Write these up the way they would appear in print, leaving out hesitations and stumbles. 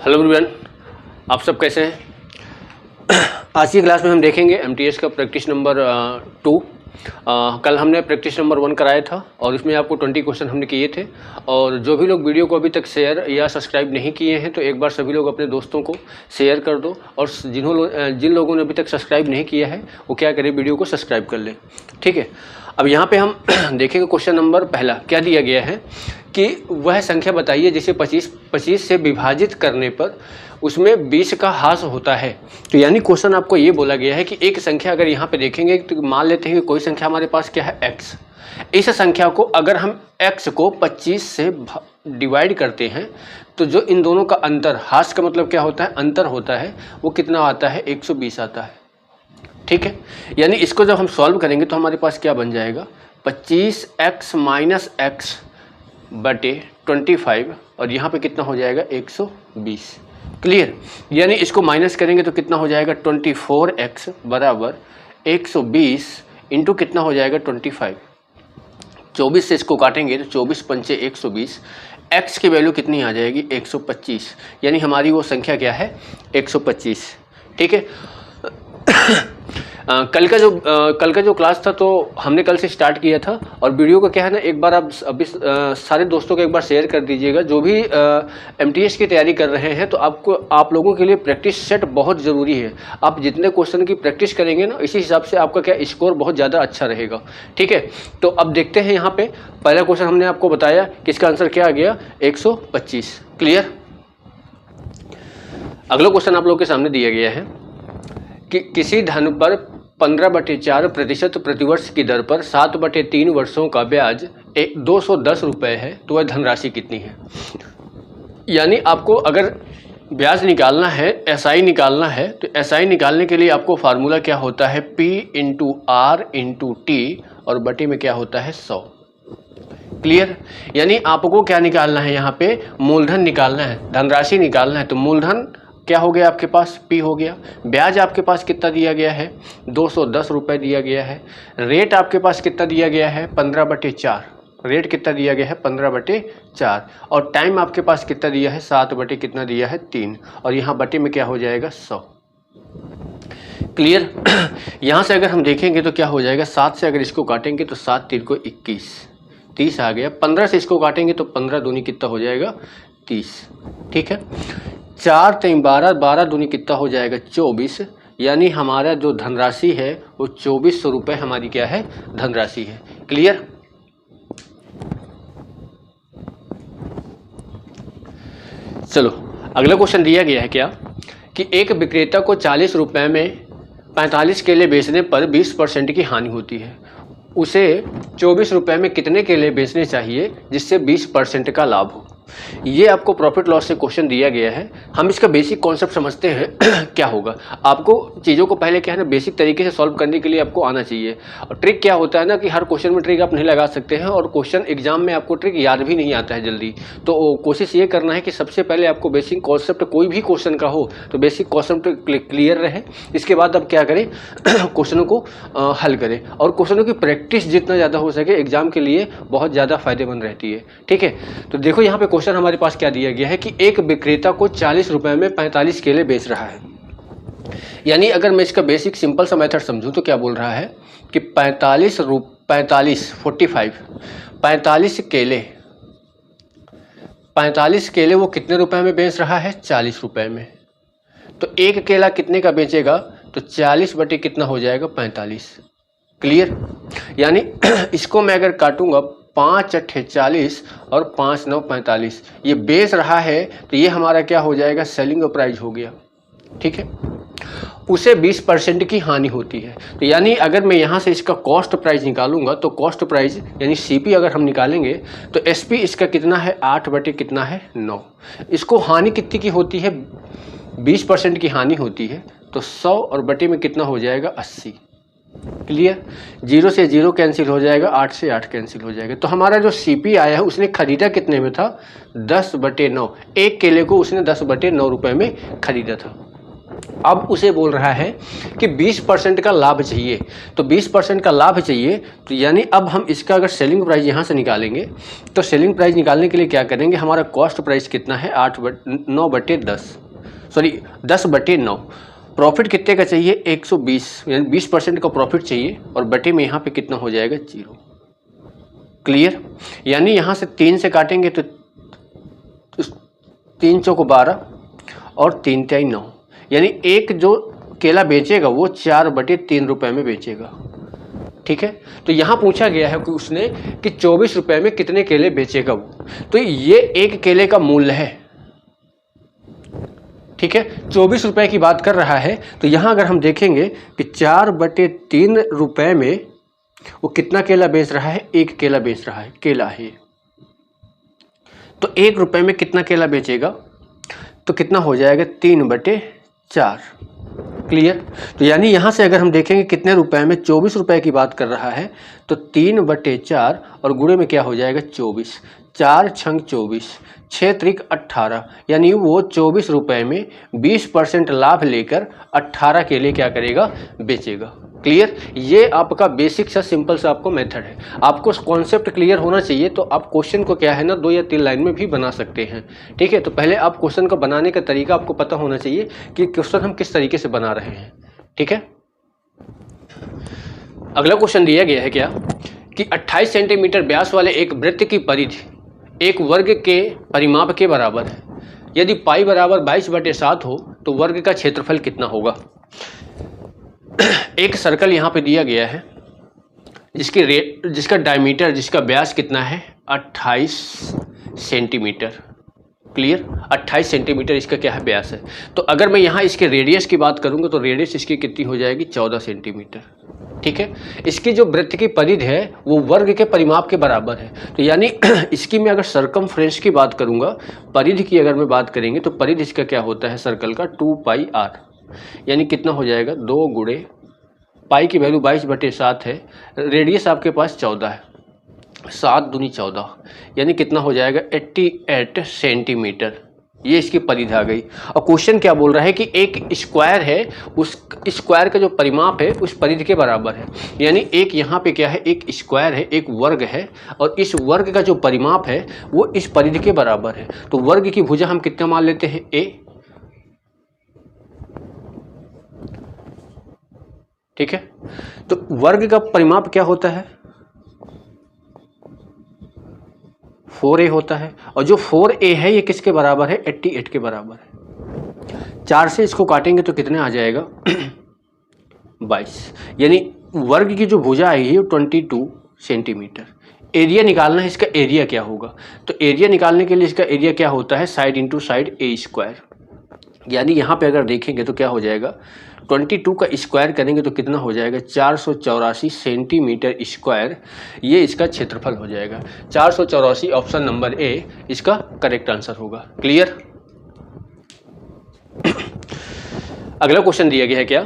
Hello everyone, आप सब कैसे हैं। आज की क्लास में हम देखेंगे एमटीएस का प्रैक्टिस नंबर 2। कल हमने प्रैक्टिस नंबर 1 कराया था और इसमें आपको 20 क्वेश्चन हमने किए थे। और जो भी लोग वीडियो को अभी तक शेयर या सब्सक्राइब नहीं किए हैं तो एक बार सभी लोग अपने दोस्तों को शेयर कर दो, और जिन लोगों ने अभी तक सब्सक्राइब नहीं किया है वो क्या करें, वीडियो को सब्सक्राइब कर लें। ठीक है, अब यहाँ पे हम देखेंगे क्वेश्चन नंबर पहला क्या दिया गया है कि वह संख्या बताइए जिसे 25 से विभाजित करने पर उसमें 20 का ह्रास होता है। तो यानी क्वेश्चन आपको ये बोला गया है कि एक संख्या अगर यहाँ पे देखेंगे तो मान लेते हैं कि कोई संख्या हमारे पास क्या है x। इस संख्या को अगर हम x को 25 से डिवाइड करते हैं तो जो इन दोनों का अंतर, ह्रास का मतलब क्या होता है, अंतर होता है, वो कितना आता है, 120 आता है। ठीक है, यानी इसको जब हम सॉल्व करेंगे तो हमारे पास क्या बन जाएगा, 25x माइनस x बटे 25 और यहाँ पे कितना हो जाएगा 120। क्लियर, यानी इसको माइनस करेंगे तो कितना हो जाएगा 24x बराबर 120 इंटू कितना हो जाएगा 25। 24 से इसको काटेंगे तो 24 पंचे 120, x की वैल्यू कितनी आ जाएगी 125, यानी हमारी वो संख्या क्या है 125। ठीक है, कल का जो क्लास था तो हमने कल से स्टार्ट किया था, और वीडियो को क्या है ना, एक बार आप अभी सारे दोस्तों को एक बार शेयर कर दीजिएगा। जो भी एमटीएस की तैयारी कर रहे हैं तो आप लोगों के लिए प्रैक्टिस सेट बहुत ज़रूरी है। आप जितने क्वेश्चन की प्रैक्टिस करेंगे ना, इसी हिसाब से आपका क्या स्कोर बहुत ज़्यादा अच्छा रहेगा। ठीक है, तो अब देखते हैं यहाँ पे पहला क्वेश्चन हमने आपको बताया कि इसका आंसर क्या आ गया 125। क्लियर, अगला क्वेश्चन आप लोग के सामने दिया गया है कि किसी धन पर 15/4% प्रतिवर्ष की दर पर 7/3 वर्षों का ब्याज 210 रुपये है, तो वह धनराशि कितनी है। यानी आपको अगर ब्याज निकालना है, एसआई निकालना है, तो एसआई निकालने के लिए आपको फार्मूला क्या होता है, P into R into T और बटे में क्या होता है 100। क्लियर, यानी आपको क्या निकालना है, यहाँ पे मूलधन निकालना है, धनराशि निकालना है। तो मूलधन क्या हो गया आपके पास, P हो गया। ब्याज आपके पास कितना दिया गया है 210 रुपये दिया गया है। रेट आपके पास कितना दिया गया है 15/4, रेट कितना दिया गया है 15/4, और टाइम आपके पास कितना दिया है 7 कितना दिया है 3, और यहाँ बटे में क्या हो जाएगा 100। क्लियर, यहाँ से अगर हम देखेंगे तो क्या हो जाएगा, 7 से अगर इसको काटेंगे तो 7 3 को 21, 30 आ गया। 15 से इसको काटेंगे तो 15 दूनी कितना हो जाएगा 30। ठीक है, 4 3 12, 12 दूनी कितना हो जाएगा 24, यानी हमारा जो धनराशि है वो 2400 रुपये हमारी क्या है धनराशि है। क्लियर, चलो अगला क्वेश्चन दिया गया है क्या कि एक विक्रेता को 40 रुपये में 45 केले बेचने पर 20% की हानि होती है। उसे 24 रुपये में कितने केले बेचने चाहिए जिससे 20% का लाभ हो। ये आपको प्रॉफिट लॉस से क्वेश्चन दिया गया है। हम इसका बेसिक कॉन्सेप्ट समझते हैं क्या होगा। आपको चीज़ों को पहले क्या है ना, बेसिक तरीके से सॉल्व करने के लिए आपको आना चाहिए। और ट्रिक क्या होता है ना कि हर क्वेश्चन में ट्रिक आप नहीं लगा सकते हैं, और क्वेश्चन एग्जाम में आपको ट्रिक याद भी नहीं आता है जल्दी। तो कोशिश ये करना है कि सबसे पहले आपको बेसिक कॉन्सेप्ट, कोई भी क्वेश्चन का हो तो बेसिक कॉन्सेप्ट क्लियर रहे। इसके बाद आप क्या करें क्वेश्चनों को हल करें, और क्वेश्चनों की प्रैक्टिस जितना ज़्यादा हो सके एग्जाम के लिए बहुत ज़्यादा फायदेमंद रहती है। ठीक है, तो देखो यहाँ पे क्वेश्चन हमारे पास क्या दिया गया है कि एक विक्रेता को 40 रुपये में 45 केले बेच रहा है। यानी अगर मैं इसका बेसिक सिंपल सा मेथड समझूं तो क्या बोल रहा है कि 45 केले वो कितने रुपए में बेच रहा है 40 रुपये में। तो एक केला कितने का बेचेगा, तो 40 बटे कितना हो जाएगा 45। क्लियर, यानी इसको मैं अगर काटूंगा 5 8 40 और 5 9 45, ये बेच रहा है तो ये हमारा क्या हो जाएगा सेलिंग प्राइस हो गया। ठीक है, उसे 20% की हानि होती है। तो यानी अगर मैं यहाँ से इसका कॉस्ट प्राइस निकालूंगा तो कॉस्ट प्राइस यानी सीपी अगर हम निकालेंगे तो एसपी इसका कितना है 8 बटे कितना है 9। इसको हानि कितनी की होती है 20% की हानि होती है, तो 100 और बटे में कितना हो जाएगा 80। क्लियर, 0 से 0 कैंसिल हो जाएगा, 8 से 8 कैंसिल हो जाएगा। तो हमारा जो सीपी आया है उसने खरीदा कितने में था 10/9, एक केले को उसने 10/9 रुपये में खरीदा था। अब उसे बोल रहा है कि 20% का लाभ चाहिए। तो 20% का लाभ चाहिए, तो यानी अब हम इसका अगर सेलिंग प्राइस यहाँ से निकालेंगे तो सेलिंग प्राइस निकालने के लिए क्या करेंगे, हमारा कॉस्ट प्राइस कितना है 10/9। प्रॉफिट कितने का चाहिए 120, यानी 20% का प्रॉफिट चाहिए और बटे में यहाँ पे कितना हो जाएगा 0। क्लियर। यानी यहाँ से 3 से काटेंगे तो 3 चौको 12 और 3 तिहाई 9, यानी एक जो केला बेचेगा वो 4/3 रुपये में बेचेगा। ठीक है, तो यहाँ पूछा गया है कि उसने कि 24 रुपये में कितने केले बेचेगा वो, तो ये एक केले का मूल्य है। ठीक है, 24 रुपये की बात कर रहा है, तो यहाँ अगर हम देखेंगे कि 4/3 रुपये में वो कितना केला बेच रहा है, एक केला बेच रहा है, केला है। तो 1 रुपये में कितना केला बेचेगा, तो कितना हो जाएगा 3/4। क्लियर। तो यानी यहाँ से अगर हम देखेंगे कितने रुपए में, 24 रुपये की बात कर रहा है, तो 3/4 और गुणे में क्या हो जाएगा 24, 4 छंग 24, 6 त्रिक 18, यानी वो 24 रुपये में 20% लाभ लेकर 18 केले क्या करेगा, बेचेगा। क्लियर। ये आपका बेसिक सा सिंपल सा आपको मेथड है। आपको कॉन्सेप्ट क्लियर होना चाहिए, तो आप क्वेश्चन को क्या है ना 2 या 3 लाइन में भी बना सकते हैं। ठीक है, तो पहले आप क्वेश्चन को बनाने का तरीका आपको पता होना चाहिए कि क्वेश्चन हम किस तरीके से बना रहे हैं। ठीक है, अगला क्वेश्चन दिया गया है क्या कि 28 सेंटीमीटर व्यास वाले एक वृत्त की परिधि एक वर्ग के परिमाप के बराबर है। यदि पाई बराबर 22/7 हो तो वर्ग का क्षेत्रफल कितना होगा। एक सर्कल यहाँ पे दिया गया है जिसका डायमीटर, जिसका व्यास कितना है 28 सेंटीमीटर। क्लियर, 28 सेंटीमीटर इसका क्या है व्यास है। तो अगर मैं यहाँ इसके रेडियस की बात करूँगा तो रेडियस इसकी कितनी हो जाएगी 14 सेंटीमीटर। ठीक है, इसकी जो वृत्त की परिधि है वो वर्ग के परिमाप के बराबर है। तो यानी इसकी मैं अगर सरकमफ्रेंस की बात करूँगा, परिधि की अगर मैं बात करेंगे तो परिधि इसका क्या होता है सर्कल का 2πr, यानी कितना हो जाएगा 2 गुणे पाई की वैल्यू 22/7 है, रेडियस आपके पास 14 है, 7 दूनी 14, यानी कितना हो जाएगा 88 सेंटीमीटर। ये इसकी परिधि आ गई। और क्वेश्चन क्या बोल रहा है कि एक स्क्वायर है, उस स्क्वायर का जो परिमाप है उस परिधि के बराबर है। यानी एक यहाँ पे क्या है, एक स्क्वायर है, एक वर्ग है, और इस वर्ग का जो परिमाप है वो इस परिधि के बराबर है। तो वर्ग की भुजा हम कितना मान लेते हैं a। ठीक है, तो वर्ग का परिमाप क्या होता है 4a होता है, और जो 4a है ये किसके बराबर है 88 के बराबर है। 4 से इसको काटेंगे तो कितने आ जाएगा 22, यानी वर्ग की जो भुजा आई है 22 सेंटीमीटर। एरिया निकालना है, इसका एरिया क्या होगा, तो एरिया निकालने के लिए इसका एरिया क्या होता है side into side a square. यानी यहाँ पे अगर देखेंगे तो क्या हो जाएगा 22 का स्क्वायर करेंगे तो कितना हो जाएगा 484 सेंटीमीटर स्क्वायर, ये इसका क्षेत्रफल हो जाएगा 484। ऑप्शन नंबर ए इसका करेक्ट आंसर होगा। क्लियर। अगला क्वेश्चन दिया गया है क्या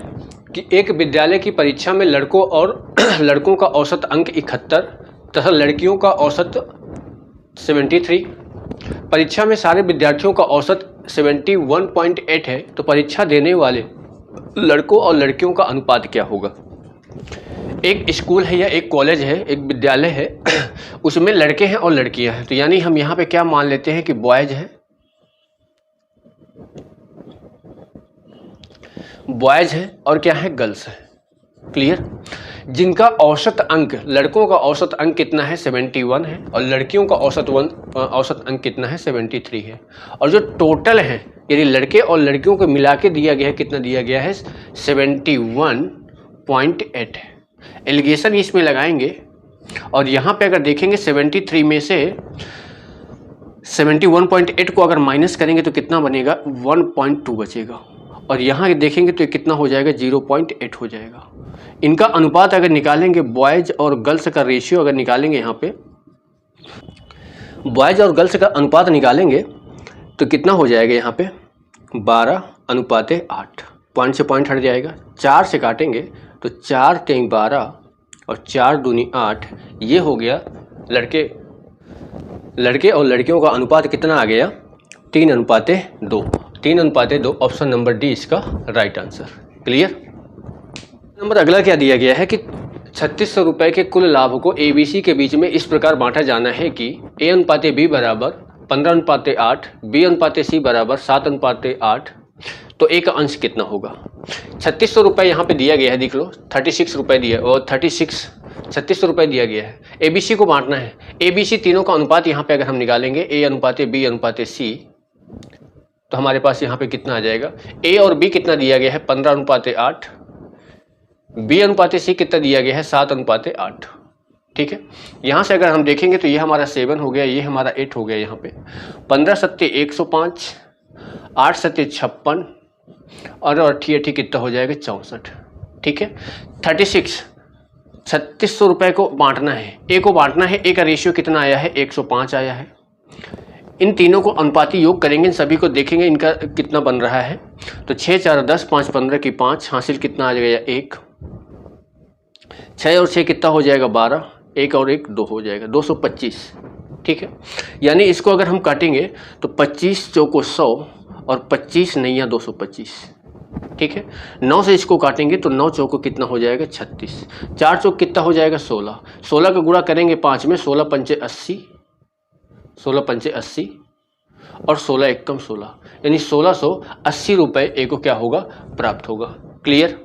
कि एक विद्यालय की परीक्षा में लड़कों और लड़कों का औसत अंक 71 तथा लड़कियों का औसत 73। परीक्षा में सारे विद्यार्थियों का औसत 71.8 है, तो परीक्षा देने वाले लड़कों और लड़कियों का अनुपात क्या होगा। एक स्कूल है या एक कॉलेज है, एक विद्यालय है, उसमें लड़के हैं और लड़कियां हैं। तो यानी हम यहाँ पे क्या मान लेते हैं कि बॉयज है, बॉयज है और क्या है गर्ल्स है। क्लियर। जिनका औसत अंक, लड़कों का औसत अंक कितना है 71 है, और लड़कियों का औसत अंक कितना है 73 है, और जो टोटल है यानी लड़के और लड़कियों को मिला के दिया गया है, कितना दिया गया है 71.8 है। एलिगेशन इसमें लगाएंगे और यहाँ पे अगर देखेंगे 73 में से 71.8 को अगर माइनस करेंगे तो कितना बनेगा 1.2 बचेगा, और यहाँ देखेंगे तो कितना हो जाएगा 0.8 हो जाएगा। इनका अनुपात अगर निकालेंगे, बॉयज और गर्ल्स का रेशियो अगर निकालेंगे, यहाँ पे बॉयज और गर्ल्स का अनुपात निकालेंगे तो कितना हो जाएगा यहाँ पे 12:8। पॉइंट से पॉइंट हट जाएगा, 4 से काटेंगे तो 4 3 12 और 4 दूनी 8, ये हो गया लड़के और लड़कियों का अनुपात कितना आ गया 3:2। 3:2। ऑप्शन नंबर डी इसका राइट आंसर। क्लियर। नंबर अगला क्या दिया गया है कि 3600 रुपये के कुल लाभ को ABC के बीच में इस प्रकार बांटा जाना है कि A/B बराबर 15:8, B/C बराबर 7:8। तो A का अंश कितना होगा। 3600 रुपये यहाँ पे दिया गया है, देख लो 36 रुपये दिया और 3600 रुपये दिया गया है। ABC को बांटना है। ABC तीनों का अनुपात यहाँ पे अगर हम निकालेंगे A/B/C, तो हमारे पास यहाँ पे कितना आ जाएगा। A और B कितना दिया गया है 15:8, B/C कितना दिया गया है 7:8। ठीक है, यहाँ से अगर हम देखेंगे तो ये हमारा 7 हो गया, ये हमारा 8 हो गया। यहाँ पे 15 सत्ते 105, 8 सत्ते 56 और 88 कितना हो जाएगा 64। ठीक है, 3600 रुपये को बांटना है, A को बांटना है। A का रेशियो कितना आया है 105 आया है। इन तीनों को अनुपाती योग करेंगे, इन सभी को देखेंगे इनका कितना बन रहा है। तो 6 4 10, 5 15 की 5 हासिल कितना आ जाएगा 1, 6 और 6 कितना हो जाएगा 12, 1 और 1 2 हो जाएगा 225। ठीक है, यानी इसको अगर हम काटेंगे तो 25 चौको 100 और 25 नैया 225। ठीक है, 9 से इसको काटेंगे तो 9 चौको कितना हो जाएगा 36, 4 चौक कितना हो जाएगा 16, 16 का गुणा करेंगे 5 में, 16 पंचे 80, 16 पंचे 80 और 16 एकम 16, यानी 1680 रुपये ए को क्या होगा प्राप्त होगा। क्लियर।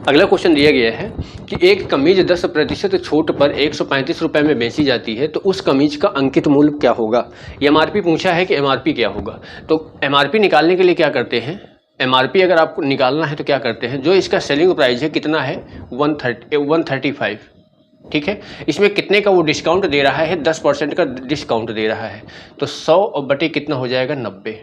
अगला क्वेश्चन दिया गया है कि एक कमीज 10% छूट पर 135 रुपये में बेची जाती है, तो उस कमीज का अंकित मूल्य क्या होगा। ये MRP पूछा है कि MRP क्या होगा। तो MRP निकालने के लिए क्या करते हैं, MRP अगर आपको निकालना है तो क्या करते हैं, जो इसका सेलिंग प्राइस है कितना है 135। ठीक है, इसमें कितने का वो डिस्काउंट दे रहा है 10% का डिस्काउंट दे रहा है। तो 100 और बटे कितना हो जाएगा 90,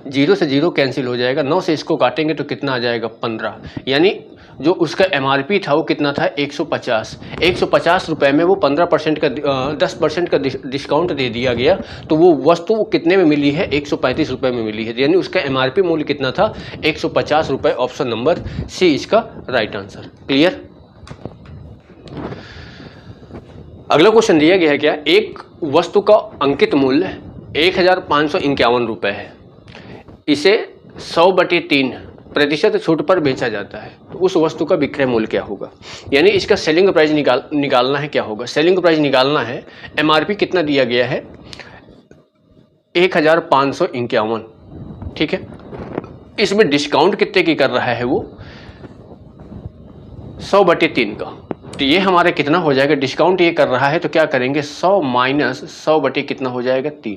0 से 0 कैंसिल हो जाएगा, 9 से इसको काटेंगे तो कितना आ जाएगा 15, यानी जो उसका MRP था वो कितना था 150। 150 रुपये में वो 15% का 10% का डिस्काउंट दे दिया गया, तो वो वस्तु कितने में मिली है 135 रुपये में मिली है, यानी उसका MRP मूल्य कितना था 150 रुपये। ऑप्शन नंबर सी इसका राइट आंसर। क्लियर। अगला क्वेश्चन दिया गया है क्या, एक वस्तु का अंकित मूल्य 1551 रुपये है, इसे 100/3% छूट पर बेचा जाता है, तो उस वस्तु का विक्रय मूल्य क्या होगा। यानी इसका सेलिंग प्राइस निकालना है। क्या होगा सेलिंग प्राइस निकालना है। MRP कितना दिया गया है 1551। ठीक है, इसमें डिस्काउंट कितने की कर रहा है वो 100/3 का, तो ये हमारा कितना हो जाएगा, डिस्काउंट ये कर रहा है तो क्या करेंगे 100 माइनस 100 बटे कितना हो जाएगा 3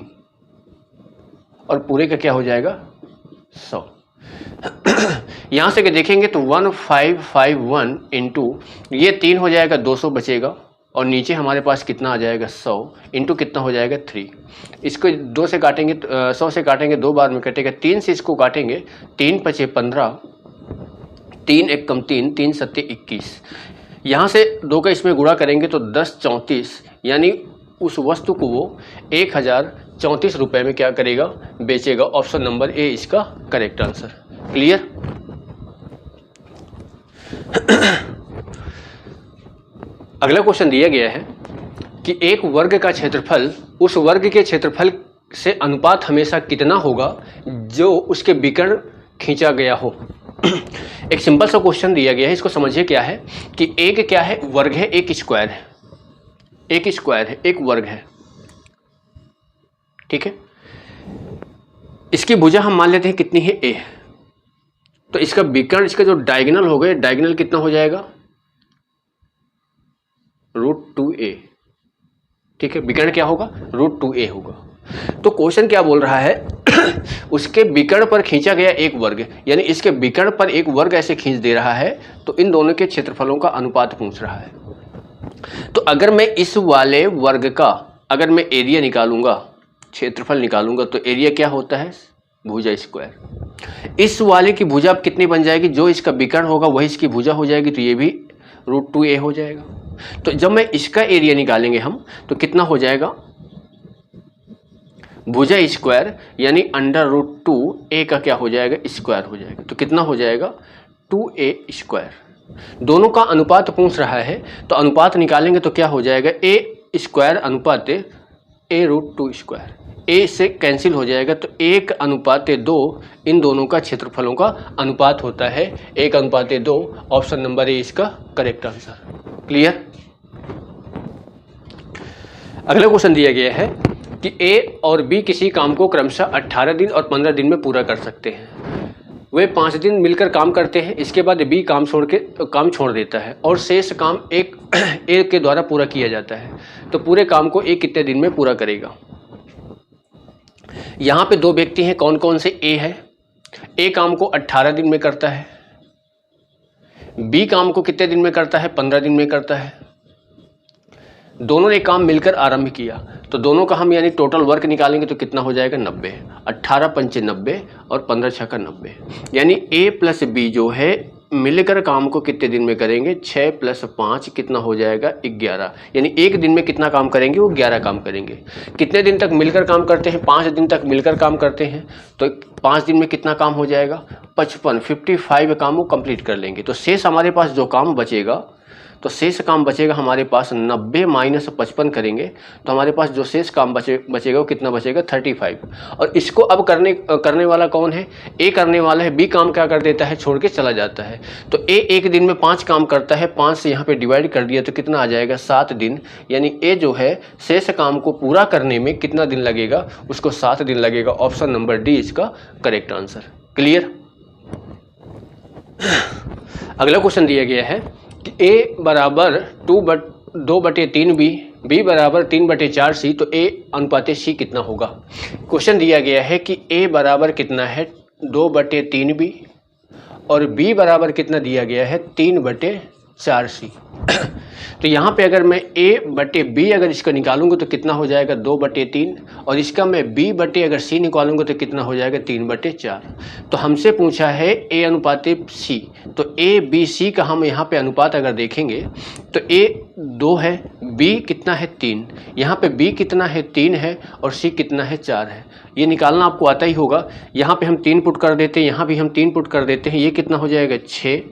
और पूरे का क्या हो जाएगा 100। यहाँ से देखेंगे तो 1551 इंटू ये 3 हो जाएगा 200 बचेगा और नीचे हमारे पास कितना आ जाएगा 100 इंटू कितना हो जाएगा 3। इसको 2 से काटेंगे 100 से काटेंगे 2 बार में कटेगा, 3 से इसको काटेंगे 3 पचे 15, 3 एक कम 3, 3 सत्ते 21। यहाँ से 2 का इसमें गुणा करेंगे तो 10 34, यानी उस वस्तु को वो 1034 रुपये में क्या करेगा बेचेगा। ऑप्शन नंबर ए इसका करेक्ट आंसर। क्लियर। अगला क्वेश्चन दिया गया है कि एक वर्ग का क्षेत्रफल उस वर्ग के क्षेत्रफल से अनुपात हमेशा कितना होगा जो उसके विकर्ण खींचा गया हो। एक सिंपल सा क्वेश्चन दिया गया है, इसको समझिए क्या है कि एक क्या है वर्ग है, एक स्क्वायर है, एक स्क्वायर है, एक वर्ग है। ठीक है, इसकी भुजा हम मान लेते हैं कितनी है a, तो इसका विकर्ण इसका जो डायगोनल हो गए, डायगोनल कितना हो जाएगा √2a। ठीक है, विकर्ण क्या होगा √2a होगा। तो क्वेश्चन क्या बोल रहा है उसके विकर्ण पर खींचा गया एक वर्ग, यानी इसके विकर्ण पर एक वर्ग ऐसे खींच दे रहा है, तो इन दोनों के क्षेत्रफलों का अनुपात पूछ रहा है। तो अगर मैं इस वाले वर्ग का अगर मैं एरिया निकालूंगा, क्षेत्रफल निकालूंगा, तो एरिया क्या होता है भुजा स्क्वायर। इस वाले की भुजा अब कितनी बन जाएगी, जो इसका विकर्ण होगा वही इसकी भुजा हो जाएगी, तो ये भी √2a हो जाएगा। तो जब मैं इसका एरिया निकालेंगे हम तो कितना हो जाएगा भुजा स्क्वायर, यानी √2a का क्या हो जाएगा स्क्वायर हो जाएगा, तो कितना हो जाएगा 2a स्क्वायर। दोनों का अनुपात पूछ रहा है, तो अनुपात निकालेंगे तो क्या हो जाएगा a स्क्वायर अनुपात a√2²। ए से कैंसिल हो जाएगा तो 1:2 इन दोनों का क्षेत्रफलों का अनुपात होता है। 1:2। ऑप्शन नंबर ए इसका करेक्ट आंसर। क्लियर। अगला क्वेश्चन दिया गया है कि ए और बी किसी काम को क्रमशः 18 दिन और 15 दिन में पूरा कर सकते हैं। वे 5 दिन मिलकर काम करते हैं, इसके बाद बी काम छोड़ देता है और शेष काम ए के द्वारा पूरा किया जाता है। तो पूरे काम को ए कितने दिन में पूरा करेगा। यहाँ पे दो व्यक्ति हैं, कौन कौन से। ए है, ए काम को 18 दिन में करता है। बी काम को कितने दिन में करता है, 15 दिन में करता है। दोनों ने काम मिलकर आरंभ किया, तो दोनों का हम यानी टोटल वर्क निकालेंगे तो कितना हो जाएगा 90। 18 पंचे 90 और 15 छक्का 90, यानी ए प्लस बी जो है मिलकर काम को कितने दिन में करेंगे। 6 + 5 कितना हो जाएगा 11, यानी एक दिन में कितना काम करेंगे वो 11 काम करेंगे। कितने दिन तक मिलकर काम करते हैं, 5 दिन तक मिलकर काम करते हैं, तो 5 दिन में कितना काम हो जाएगा 55 काम वो कंप्लीट कर लेंगे। तो शेष हमारे पास जो काम बचेगा, तो शेष काम बचेगा हमारे पास 90 - 55 करेंगे तो हमारे पास जो शेष काम बचेगा वो कितना बचेगा 35। और इसको अब करने वाला कौन है, ए करने वाला है। बी काम क्या कर देता है, छोड़ के चला जाता है। तो ए एक दिन में 5 काम करता है, 5 से यहाँ पे डिवाइड कर दिया तो कितना आ जाएगा 7 दिन, यानी ए जो है शेष काम को पूरा करने में कितना दिन लगेगा, उसको 7 दिन लगेगा। ऑप्शन नंबर डी इसका करेक्ट आंसर। क्लियर। अगला क्वेश्चन दिया गया है ए बराबर 2/3 बी बराबर 3/4 सी, तो ए अनुपात सी कितना होगा। क्वेश्चन दिया गया है कि ए बराबर कितना है 2/3 बी और बी बराबर कितना दिया गया है 3/4 सी। तो यहाँ पे अगर मैं a/b अगर इसका निकालूंगा तो कितना हो जाएगा 2/3 और इसका मैं b/अगर c निकालूंगा तो कितना हो जाएगा 3/4। तो हमसे पूछा है a अनुपात c, तो a b c का हम यहाँ पे अनुपात अगर देखेंगे तो a 2 है, b कितना है 3, यहाँ पे b कितना है 3 है और c कितना है 4 है। ये निकालना आपको आता ही होगा। यहाँ पे हम 3 पुट कर देते हैं, यहाँ भी हम 3 पुट कर देते हैं। ये कितना हो जाएगा 6,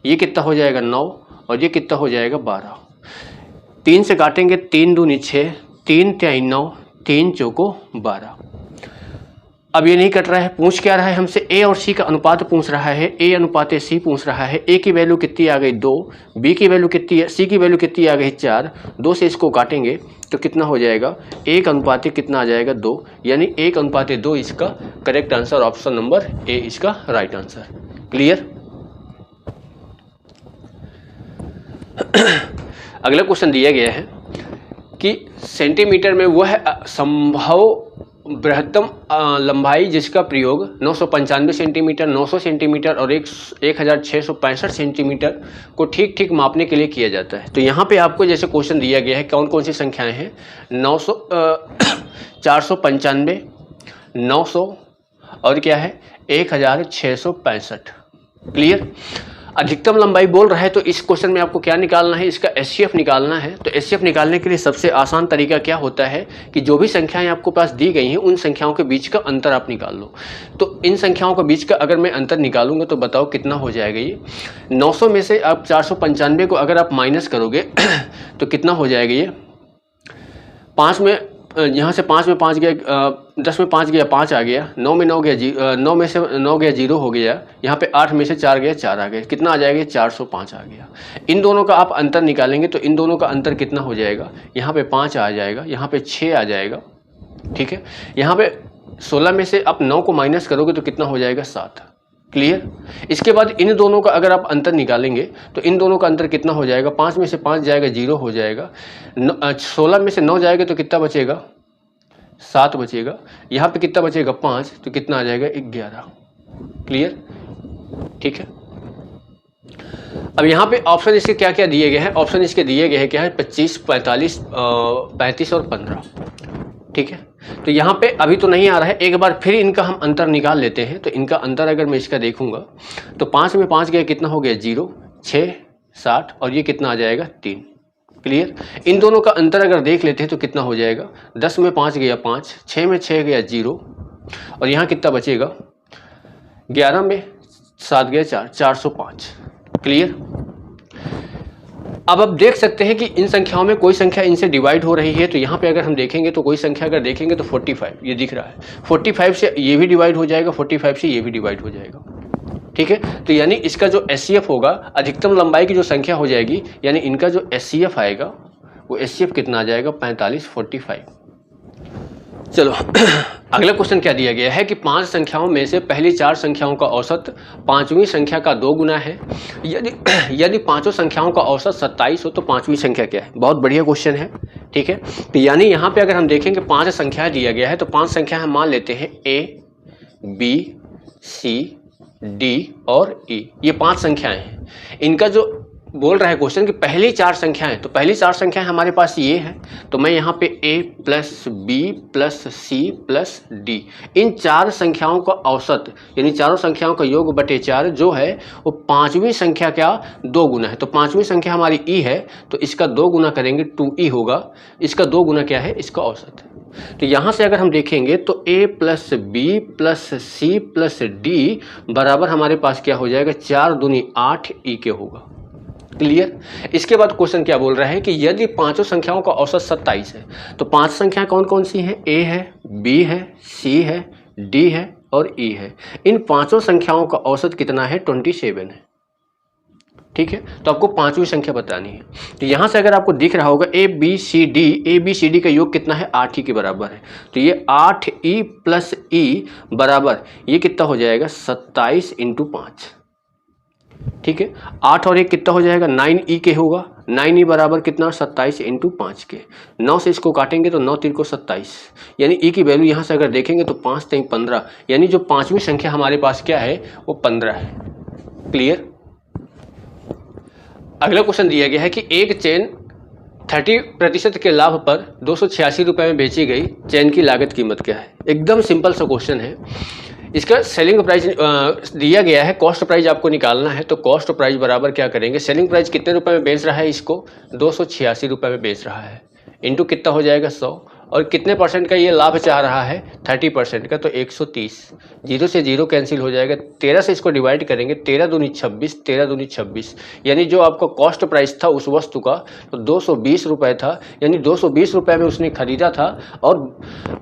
ये कितना हो जाएगा 9 और ये कितना हो जाएगा 12। 3 से काटेंगे 3 दूनी 6, 3 तिहाई 9, 3 चौको 12। अब ये नहीं कट रहा है, पूछ क्या रहा है हमसे, ए और सी का अनुपात पूछ रहा है। ए अनुपात सी पूछ रहा है। ए की वैल्यू कितनी आ गई 2, बी की वैल्यू कितनी है, सी की वैल्यू कितनी आ गई 4। 2 से इसको काटेंगे तो कितना हो जाएगा 1 अनुपात कितना आ जाएगा 2, यानी 1 अनुपात 2 इसका correct answer. Option number A इसका राइट आंसर। क्लियर। अगला क्वेश्चन दिया गया है कि सेंटीमीटर में वह संभव बृहत्तम लंबाई जिसका प्रयोग 995 सेंटीमीटर, 900 सेंटीमीटर और 1665 सेंटीमीटर को ठीक ठीक मापने के लिए किया जाता है। तो यहाँ पे आपको जैसे क्वेश्चन दिया गया है कौन कौन सी संख्याएं हैं 495, 900 और क्या है 1665। क्लियर। अधिकतम लंबाई बोल रहा है तो इस क्वेश्चन में आपको क्या निकालना है, इसका एचसीएफ निकालना है। तो एचसीएफ निकालने के लिए सबसे आसान तरीका क्या होता है कि जो भी संख्याएं आपको पास दी गई हैं उन संख्याओं के बीच का अंतर आप निकाल लो। तो इन संख्याओं के बीच का अगर मैं अंतर निकालूंगा तो बताओ कितना हो जाएगा। ये 900 में से आप 495 को अगर आप माइनस करोगे तो कितना हो जाएगा। ये 5 में यहाँ से 5 में 5 गया, 10 में 5 गया 5 आ गया, 9 में 9 गया 9 में से 9 गया 0 हो गया, यहाँ पे 8 में से 4 गया 4 आ गया, कितना आ जाएगा 405 आ गया। इन दोनों का आप अंतर निकालेंगे तो इन दोनों का अंतर कितना हो जाएगा, यहाँ पे 5 आ जाएगा, यहाँ पे 6 आ जाएगा। ठीक है, यहाँ पे 16 में से आप 9 को माइनस करोगे तो कितना हो जाएगा 7। क्लियर। इसके बाद इन दोनों का अगर आप अंतर निकालेंगे तो इन दोनों का अंतर कितना हो जाएगा, 5 में से 5 जाएगा 0 हो जाएगा, 16 में से 9 जाएगा तो कितना बचेगा 7 बचेगा, यहाँ पे कितना बचेगा 5 तो कितना आ जाएगा 11। क्लियर। ठीक है। अब यहाँ पे ऑप्शन इसके क्या क्या दिए गए हैं, ऑप्शन इसके दिए गए हैं क्या है 25, 45, 35 और 15। ठीक है, तो यहाँ पे अभी तो नहीं आ रहा है, एक बार फिर इनका हम अंतर निकाल लेते हैं। तो इनका अंतर अगर मैं इसका देखूंगा तो 5 में 5 गया कितना हो गया 0, 6 60 और ये कितना आ जाएगा 3। क्लियर। इन दोनों का अंतर अगर देख लेते हैं तो कितना हो जाएगा, 10 में 5 गया 5, 6 में 6 गया 0 और यहाँ कितना बचेगा 11 में 7 गया 4, 405। क्लियर। अब आप देख सकते हैं कि इन संख्याओं में कोई संख्या इनसे डिवाइड हो रही है, तो यहाँ पे अगर हम देखेंगे तो कोई संख्या अगर देखेंगे तो 45 ये दिख रहा है, 45 से ये भी डिवाइड हो जाएगा, 45 से ये भी डिवाइड हो जाएगा। ठीक है, तो यानी इसका जो एचसीएफ होगा, अधिकतम लंबाई की जो संख्या हो जाएगी, यानी इनका जो एचसीएफ आएगा वो एचसीएफ कितना आ जाएगा 45, 45। चलो अगला क्वेश्चन क्या दिया गया है कि 5 संख्याओं में से पहली 4 संख्याओं का औसत 5वीं संख्या का 2 गुना है। यदि पांचों संख्याओं का औसत 27 हो तो 5वीं संख्या क्या है। बहुत बढ़िया क्वेश्चन है। ठीक है, तो यानी यहाँ पे अगर हम देखेंगे 5 संख्या दिया गया है, तो 5 संख्या हम मान लेते हैं A, B, C, D और E, ये 5 संख्याएं हैं। इनका जो बोल रहा है क्वेश्चन कि पहली 4 संख्याएं, तो पहली 4 संख्याएं हमारे पास ये है, तो मैं यहाँ पे A plus B plus C plus D, इन 4 संख्याओं का औसत यानी चारों संख्याओं का योग बटे 4 जो है वो 5वीं संख्या का 2 गुना है। तो 5वीं संख्या हमारी E है, तो इसका 2 गुना करेंगे 2E होगा, इसका 2 गुना क्या है, इसका औसत है। तो यहाँ से अगर हम देखेंगे तो A plus B plus C plus D बराबर हमारे पास क्या हो जाएगा, 4 दूनी 8 E के होगा। क्लियर। इसके बाद क्वेश्चन क्या बोल रहा है कि यदि पांचों संख्याओं का औसत 27 है, तो 5 संख्याएं कौन कौन सी हैं, A है, B है, C है, D है और E है। इन पांचों संख्याओं का औसत कितना है, 27 है। ठीक है, तो आपको 5वीं संख्या बतानी है। तो यहाँ से अगर आपको दिख रहा होगा A B C D का योग कितना है, 8 ही के बराबर है। तो ये 8E प्लस E बराबर ये कितना हो जाएगा, 27 × 5। ठीक है, 8 और 1 कितना हो जाएगा, 9E के होगा। 9E बराबर कितना, 27 × 5 के। 9 से इसको काटेंगे तो 9 3 को 27, यानी E की वैल्यू यहाँ से अगर देखेंगे तो 5 3 15, यानी जो 5वीं संख्या हमारे पास क्या है, वो 15 है। क्लियर। अगला क्वेश्चन दिया गया है कि एक चेन 30% के लाभ पर 286 रुपये में बेची गई, चेन की लागत कीमत क्या है। एकदम सिंपल सा क्वेश्चन है। इसका सेलिंग प्राइस दिया गया है, कॉस्ट प्राइस आपको निकालना है। तो कॉस्ट प्राइस बराबर क्या करेंगे, सेलिंग प्राइस कितने रुपए में बेच रहा है, इसको 286 रुपये में बेच रहा है, इंटू कितना हो जाएगा 100, और कितने परसेंट का ये लाभ चाह रहा है, 30% का, तो 130। 0 से 0 कैंसिल हो जाएगा, 13 से इसको डिवाइड करेंगे, 13 दूनी 26, 13 दूनी 26, यानी जो आपका कॉस्ट प्राइस था उस वस्तु का तो 220 रुपये था, यानी 220 रुपये में उसने खरीदा था और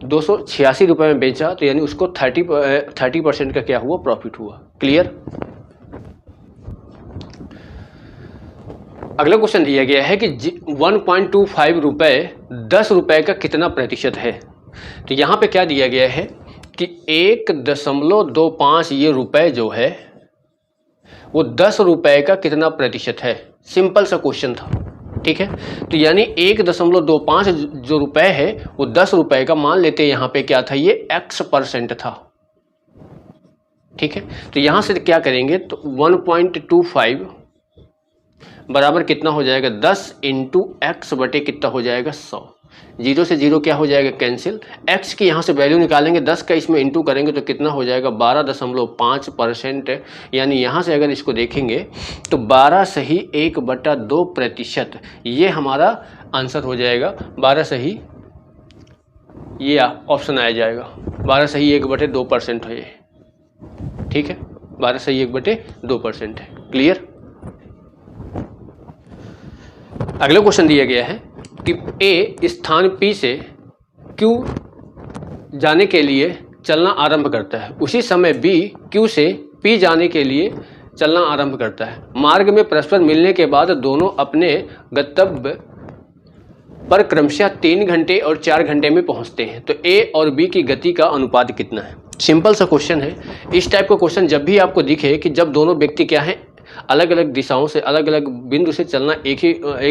286 रुपये में बेचा, तो यानी उसको 30% का क्या हुआ, प्रॉफिट हुआ। क्लियर। अगला क्वेश्चन दिया गया है कि 1.25 रुपये 10 रुपये का कितना प्रतिशत है। तो यहाँ पे क्या दिया गया है कि 1.25 ये रुपए जो है वो 10 रुपये का कितना प्रतिशत है। सिंपल सा क्वेश्चन था। ठीक है, तो यानी 1.25 जो रुपए है वो 10 रुपये का, मान लेते हैं यहाँ पे क्या था, ये X% था। ठीक है, तो यहाँ से क्या करेंगे, तो 1.25 बराबर कितना हो जाएगा, 10 × X बटे कितना हो जाएगा, 100। 0 से 0 क्या हो जाएगा, कैंसिल। X की यहाँ से वैल्यू निकालेंगे, 10 का इसमें इंटू करेंगे तो कितना हो जाएगा, 12.5%। यानी यहाँ से अगर इसको देखेंगे तो 12 सही 1/2%, ये हमारा आंसर हो जाएगा। 12 सही, ये ऑप्शन आया जाएगा, 12 सही 1/2% है ये। ठीक है, 12 सही 1/2% है। क्लियर। अगला क्वेश्चन दिया गया है कि A स्थान P से Q जाने के लिए चलना आरंभ करता है, उसी समय B Q से P जाने के लिए चलना आरंभ करता है। मार्ग में परस्पर मिलने के बाद दोनों अपने गंतव्य पर क्रमशः 3 घंटे और 4 घंटे में पहुंचते हैं, तो A और B की गति का अनुपात कितना है। सिंपल सा क्वेश्चन है। इस टाइप का क्वेश्चन जब भी आपको दिखे कि जब दोनों व्यक्ति क्या है, अलग अलग दिशाओं से, अलग अलग बिंदु से चलना, एक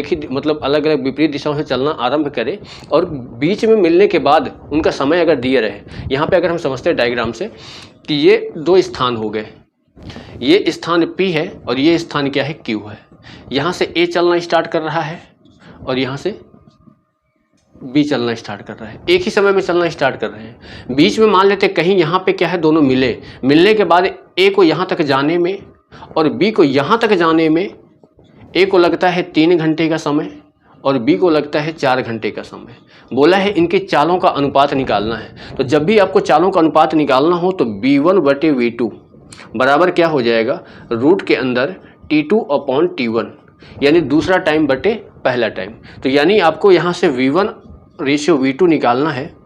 ही मतलब अलग अलग विपरीत दिशाओं से चलना आरंभ करें और बीच में मिलने के बाद उनका समय अगर दिया रहे, यहाँ पे अगर हम समझते हैं डायग्राम से कि ये 2 स्थान हो गए, ये स्थान P है और ये स्थान क्या है, Q है। यहाँ से A चलना स्टार्ट कर रहा है और यहाँ से B चलना स्टार्ट कर रहा है, एक ही समय में चलना स्टार्ट कर रहे हैं। बीच में मान लेते कहीं यहाँ पे क्या है, दोनों मिलने के बाद A को यहाँ तक जाने में और B को यहाँ तक जाने में A को लगता है 3 घंटे का समय और B को लगता है 4 घंटे का समय। बोला है इनकी चालों का अनुपात निकालना है। तो जब भी आपको चालों का अनुपात निकालना हो तो B1/V2 बराबर क्या हो जाएगा, रूट के अंदर T2/T1। यानी दूसरा टाइम बटे पहला टाइम। तो यानी आपको यहाँ से V1 रेशियो V2 निकालना है।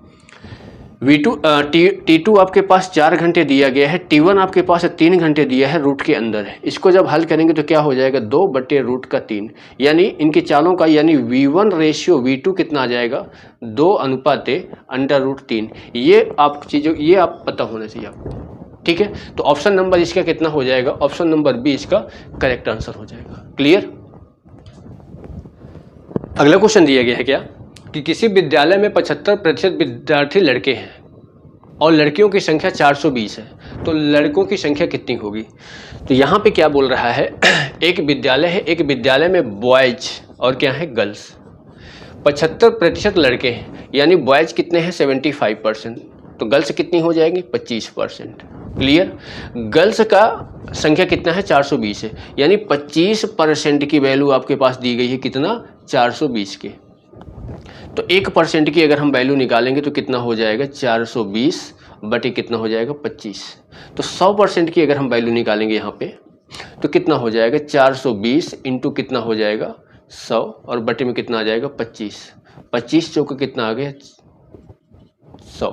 T2 आपके पास 4 घंटे दिया गया है, T1 आपके पास 3 घंटे दिया है, रूट के अंदर है। इसको जब हल करेंगे तो क्या हो जाएगा, 2 बटे रूट का 3, यानी इनके चालों का यानी V1 रेशियो V2 कितना आ जाएगा, 2/√3। ये आप चीज़ों ये आप पता होना चाहिए आपको, ठीक है। तो ऑप्शन नंबर इसका कितना हो जाएगा, ऑप्शन नंबर बी इसका करेक्ट आंसर हो जाएगा। क्लियर। अगला क्वेश्चन दिया गया है क्या कि किसी विद्यालय में 75% विद्यार्थी लड़के हैं और लड़कियों की संख्या 420 है, तो लड़कों की संख्या कितनी होगी। तो यहाँ पे क्या बोल रहा है, एक विद्यालय है, एक विद्यालय में बॉयज और क्या है, गर्ल्स। 75% लड़के हैं, यानी बॉयज कितने हैं, 75%, तो गर्ल्स कितनी हो जाएंगी, 25%। क्लियर। गर्ल्स का संख्या कितना है, 420 है, यानी 25% की वैल्यू आपके पास दी गई है, कितना, 420 के। तो 1% की अगर हम वैल्यू निकालेंगे तो कितना हो जाएगा, 420 बटे कितना हो जाएगा, 25। तो 100% की अगर हम वैल्यू निकालेंगे यहाँ पे तो कितना हो जाएगा, 420 इंटू कितना हो जाएगा, 100 और बटे में कितना आ जाएगा, 25। 25 चौका कितना आ गया, 100।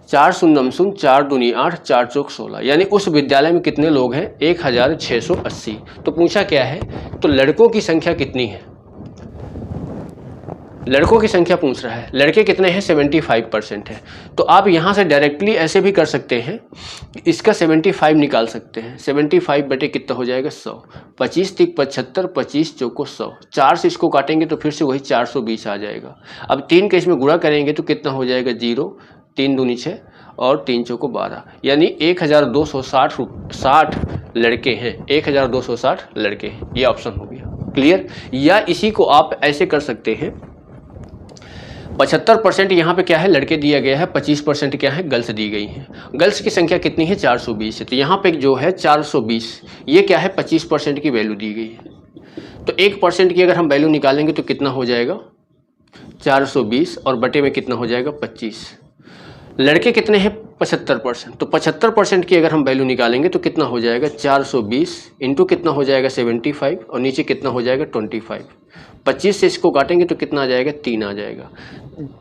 4 शून्य 4 दूनी 8, 4 चौक 16, यानी उस विद्यालय में कितने लोग हैं, 1680। तो पूछा क्या है, तो लड़कों की संख्या कितनी है, लड़कों की संख्या पूछ रहा है। लड़के कितने हैं, 75% है। तो आप यहाँ से डायरेक्टली ऐसे भी कर सकते हैं, इसका 75 निकाल सकते हैं। 75 बटे कितना हो जाएगा, 100। 25 3 75, 25 चौको 100, 4 से इसको काटेंगे तो फिर से वही 420 आ जाएगा। अब 3 के इसमें गुणा करेंगे तो कितना हो जाएगा, 0, 3 दूनी 6 और 3 चौको 12, यानी 1260 लड़के हैं, 1260 लड़के हैं। ये ऑप्शन हो गया। क्लियर। या इसी को आप ऐसे कर सकते हैं, 75% यहाँ पे क्या है, लड़के दिया गया है, 25% क्या है, गर्ल्स दी गई हैं। गर्ल्स की संख्या कितनी है, 420 है। तो यहाँ पे जो है 420, ये क्या है, 25% की वैल्यू दी गई है। तो 1% की अगर हम वैल्यू निकालेंगे तो कितना हो जाएगा, 420 और बटे में कितना हो जाएगा, 25। लड़के कितने हैं, 75%, तो 75% की अगर हम वैल्यू निकालेंगे तो कितना हो जाएगा, 420 इंटू कितना हो जाएगा, 75 और नीचे कितना हो जाएगा, 25। 25 से इसको काटेंगे तो कितना आ जाएगा, 3 आ जाएगा।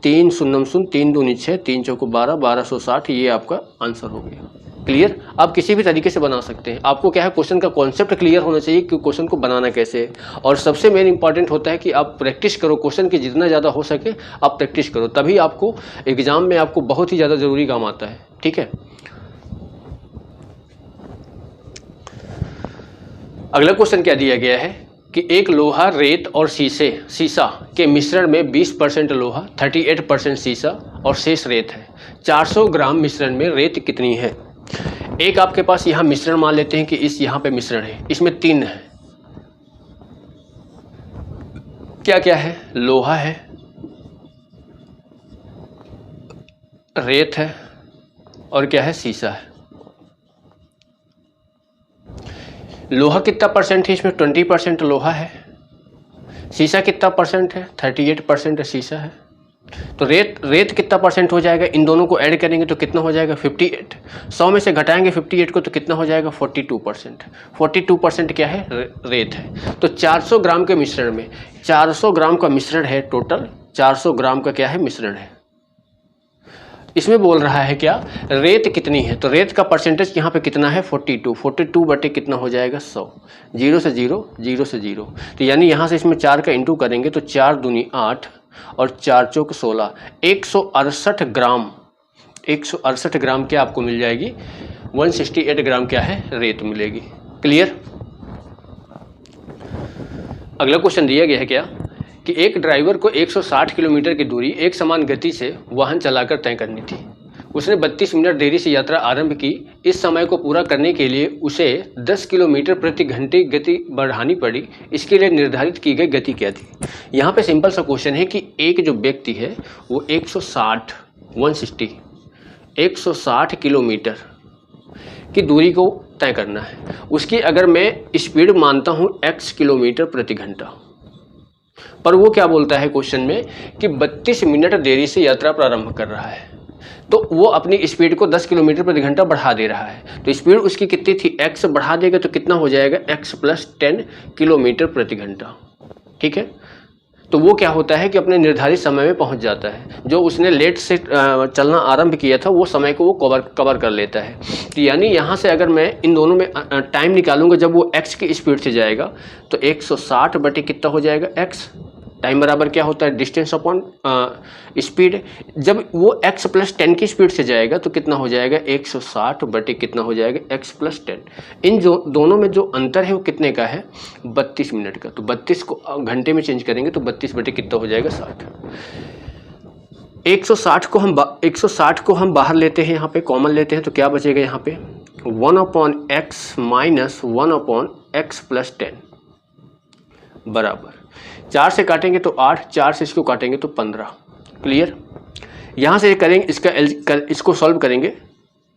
3 शून्य 3 दूनी 6, 3 चौको 12, 1260, ये आपका आंसर हो गया। क्लियर। आप किसी भी तरीके से बना सकते हैं। आपको क्या है, क्वेश्चन का कॉन्सेप्ट क्लियर होना चाहिए कि क्वेश्चन को बनाना कैसे है। और सबसे मेन इंपॉर्टेंट होता है कि आप प्रैक्टिस करो, क्वेश्चन की जितना ज़्यादा हो सके आप प्रैक्टिस करो, तभी आपको एग्जाम में आपको बहुत ही ज़्यादा ज़रूरी काम आता है। ठीक है। अगला क्वेश्चन क्या दिया गया है कि एक लोहा, रेत और सीसा के मिश्रण में 20% लोहा, 38% सीसा और शेष रेत है। 400 ग्राम मिश्रण में रेत कितनी है। एक आपके पास यहाँ मिश्रण मान लेते हैं कि इस यहाँ पे मिश्रण है, इसमें 3 है। क्या क्या है, लोहा है, रेत है और क्या है, सीसा है। लोहा कितना परसेंट है, इसमें 20% लोहा है। सीसा कितना परसेंट है, 38% सीसा है। तो रेत कितना परसेंट हो जाएगा, इन दोनों को ऐड करेंगे तो कितना हो जाएगा, 58। 100 में से घटाएंगे 58 को तो कितना हो जाएगा, 42%। 42% क्या है, रेत है। तो 400 ग्राम के मिश्रण में, 400 ग्राम का मिश्रण है, टोटल 400 ग्राम का क्या है, मिश्रण है। इसमें बोल रहा है क्या, रेत कितनी है, तो रेत का परसेंटेज यहाँ पे कितना है, 42 बटे कितना हो जाएगा, 100। 0 से 0, 0 से 0, तो यानी यहाँ से इसमें 4 का इंटू करेंगे तो 4 दूनी 8 और 4 चौक 16, 168 ग्राम, 168 ग्राम क्या आपको मिल जाएगी, 168 ग्राम क्या है, रेत मिलेगी। क्लियर। अगला क्वेश्चन दिया गया है क्या कि एक ड्राइवर को 160 किलोमीटर की दूरी एक समान गति से वाहन चलाकर तय करनी थी। उसने 32 मिनट देरी से यात्रा आरंभ की। इस समय को पूरा करने के लिए उसे 10 किलोमीटर प्रति घंटे गति बढ़ानी पड़ी। इसके लिए निर्धारित की गई गति क्या थी। यहाँ पे सिंपल सा क्वेश्चन है कि एक जो व्यक्ति है वो 160 किलोमीटर की दूरी को तय करना है। उसकी अगर मैं स्पीड मानता हूँ x किलोमीटर प्रति घंटा, पर वो क्या बोलता है क्वेश्चन में कि 32 मिनट देरी से यात्रा प्रारंभ कर रहा है। तो वो अपनी स्पीड को 10 किलोमीटर प्रति घंटा बढ़ा दे रहा है। तो स्पीड उसकी कितनी थी, x बढ़ा देगा तो कितना हो जाएगा, x + 10 किलोमीटर प्रति घंटा। ठीक है, तो वो क्या होता है कि अपने निर्धारित समय में पहुंच जाता है। जो उसने लेट से चलना आरंभ किया था वो समय को वो कवर कर लेता है। तो यानी यहाँ से अगर मैं इन दोनों में टाइम निकालूंगा, जब वो x की स्पीड से जाएगा तो 160 बटे कितना हो जाएगा, x। टाइम बराबर क्या होता है, डिस्टेंस अपॉन स्पीड। जब वो x + 10 की स्पीड से जाएगा तो कितना हो जाएगा, 160 बटे कितना हो जाएगा, x + 10। इन जो दोनों में जो अंतर है वो कितने का है, 32 मिनट का। तो 32 को घंटे में चेंज करेंगे तो 32 बटे कितना हो जाएगा, 60। 160 को हम बाहर लेते हैं, यहाँ पे कॉमन लेते हैं तो क्या बचेगा यहाँ पे, 1/x - 1/x + 10 बराबर 4 से काटेंगे तो 8, 4 से इसको काटेंगे तो 15। क्लियर। यहाँ से करेंगे इसको सॉल्व करेंगे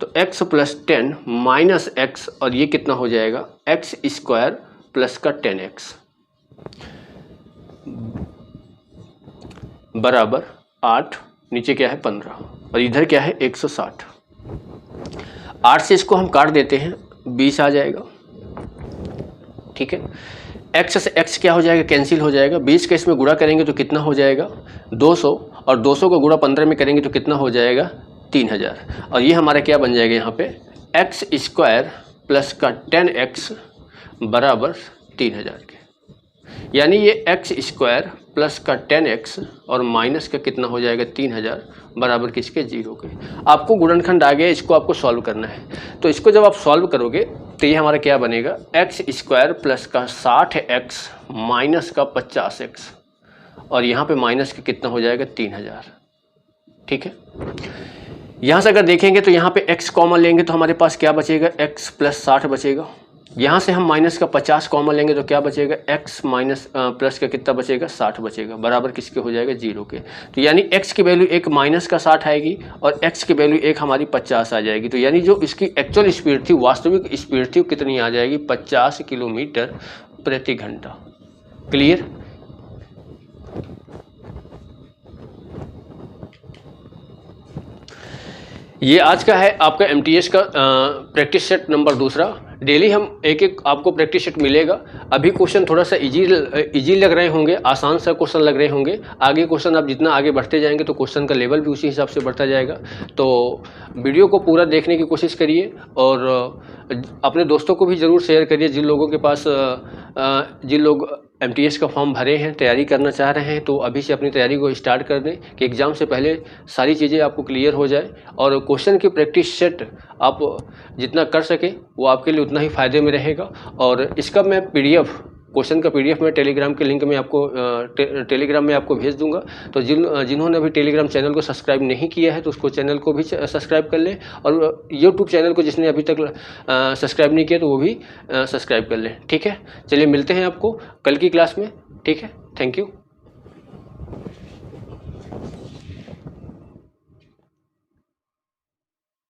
तो x + 10 - x और ये कितना हो जाएगा, x² प्लस का 10x बराबर 8, नीचे क्या है 15 और इधर क्या है 160। 8 से इसको हम काट देते हैं, 20 आ जाएगा। ठीक है, x से x क्या हो जाएगा, कैंसिल हो जाएगा। 20 का इसमें गुणा करेंगे तो कितना हो जाएगा, 200 और 200 को गुणा 15 में करेंगे तो कितना हो जाएगा, 3000। और ये हमारा क्या बन जाएगा यहाँ पे, x² प्लस का 10x बराबर 3000 के। यानी ये x² प्लस का 10x और माइनस का कितना हो जाएगा, 3000 बराबर किसके, 0 के। आपको गुणनखंड आ गया, इसको आपको सॉल्व करना है। तो इसको जब आप सॉल्व करोगे तो ये हमारा क्या बनेगा, x² प्लस का 60x माइनस का 50x और यहाँ पे माइनस का कितना हो जाएगा, 3000। ठीक है, यहाँ से अगर देखेंगे तो यहाँ पे x कॉमन लेंगे तो हमारे पास क्या बचेगा, x + 60 बचेगा। यहाँ से हम माइनस का 50 कॉमन लेंगे तो क्या बचेगा, x प्लस का कितना बचेगा, 60 बचेगा बराबर किसके हो जाएगा, 0 के। तो यानी x की वैल्यू एक माइनस का 60 आएगी और x की वैल्यू एक हमारी 50 आ जाएगी। तो यानी जो इसकी एक्चुअल स्पीड थी, वास्तविक स्पीड थी, वो कितनी आ जाएगी, 50 किलोमीटर प्रति घंटा। क्लियर। ये आज का है आपका MTS का प्रैक्टिस सेट नंबर 2। डेली हम एक आपको प्रैक्टिस सेट मिलेगा। अभी क्वेश्चन थोड़ा सा इजी लग रहे होंगे, आसान सा क्वेश्चन लग रहे होंगे। आगे क्वेश्चन आप जितना आगे बढ़ते जाएंगे तो क्वेश्चन का लेवल भी उसी हिसाब से बढ़ता जाएगा। तो वीडियो को पूरा देखने की कोशिश करिए और अपने दोस्तों को भी ज़रूर शेयर करिए, जिन लोगों के पास जिन लोग MTS का फॉर्म भरे हैं, तैयारी करना चाह रहे हैं, तो अभी से अपनी तैयारी को स्टार्ट कर दें कि एग्ज़ाम से पहले सारी चीज़ें आपको क्लियर हो जाए। और क्वेश्चन की प्रैक्टिस सेट आप जितना कर सकें वो आपके लिए उतना ही फ़ायदे में रहेगा। और इसका मैं PDF, क्वेश्चन का PDF मैं टेलीग्राम के लिंक में आपको टेलीग्राम में आपको भेज दूंगा। तो जिन्होंने अभी टेलीग्राम चैनल को सब्सक्राइब नहीं किया है तो उसको चैनल को भी सब्सक्राइब कर लें, और यूट्यूब चैनल को जिसने अभी तक सब्सक्राइब नहीं किया तो वो भी सब्सक्राइब कर लें। ठीक है, चलिए मिलते हैं आपको कल की क्लास में। ठीक है, थैंक यू।